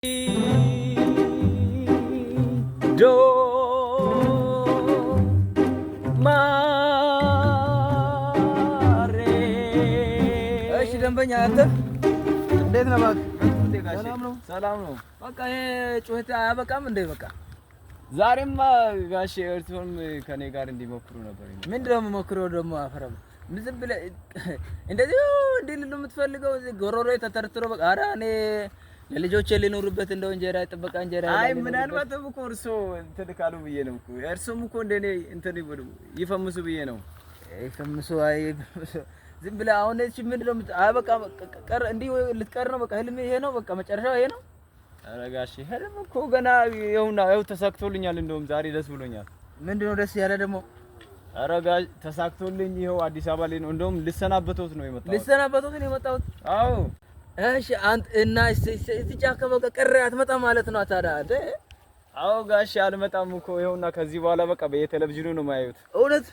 ዶ ማሬ እሺ ደንበኛ አንተ እንዴት ነህ? እባክህ ሰላም ነው። በቃ ይሄ ጩኸት አያበቃም እንዴ? በቃ ዛሬማ ጋሼ እርሶም ከኔ ጋር እንዲሞክሩ ነበር። ምንድነው የምሞክረው ደግሞ? አፈረም ዝም ብለህ እንደዚህ ልሉ የምትፈልገው ጎሮሮዬ ተተርትሮ በቃ ኧረ እኔ ለልጆቼ ሊኖርበት እንደው እንጀራ ጥበቃ እንጀራ አይ ምናልባትም እኮ እርሶ እንትን ካሉ ብዬ ነው እኮ እርሶም እኮ እንደኔ እንትን ይፈምሱ ብዬ ነው። ይፈምሱ አይ ዝም ብለህ አሁን እሺ ምንድነው በቃ ቀር እንዲህ ልትቀር ነው? በቃ ህልሜ ይሄ ነው? በቃ መጨረሻው ይሄ ነው? ኧረ ጋሼ ህልም እኮ ገና ይኸው ተሳክቶልኛል። እንደውም ዛሬ ደስ ብሎኛል። ምንድነው ደስ ያለ ደግሞ? ኧረ ጋሼ ተሳክቶልኝ ይኸው አዲስ አበባ ላይ ነው። እንደውም ልሰናበቶት ነው የመጣሁት። ልሰናበቶት ነው የመጣሁት? አዎ። እሺ አንተ እና እዚህ ጫካ በቃ ቀረ አትመጣም ማለት ነው ታዲያ አንተ? አዎ ጋሼ አልመጣም እኮ ይኸውና ከዚህ በኋላ በቃ በየቴሌቪዥኑ ነው የማያዩት። እውነት?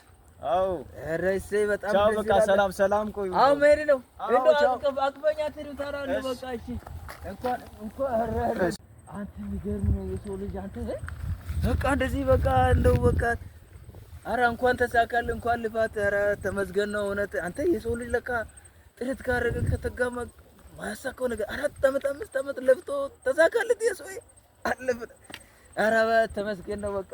አዎ። ኧረ እሰይ በጣም ቻው በቃ ሰላም ቆዩ። አዎ መሄድ ነው እንደው አቅበኛ ትሪው ታዲያ እንደው በቃ እሺ እንኳን አንተ የሚገርም ነው የሰው ልጅ አንተ በቃ እንደዚህ በቃ እንደው በቃ ኧረ እንኳን ተሳካልህ እንኳን ልፋት ኧረ ተመስገን ነው እውነት። አንተ የሰው ልጅ ለካ ጥረት ካደረገ ከተጋማ ማያሳካው ነገር 4 ዓመት 5 ዓመት ለፍቶ ተሳካልህ የሰው አለፈ። ኧረ ተመስገን ነው በቃ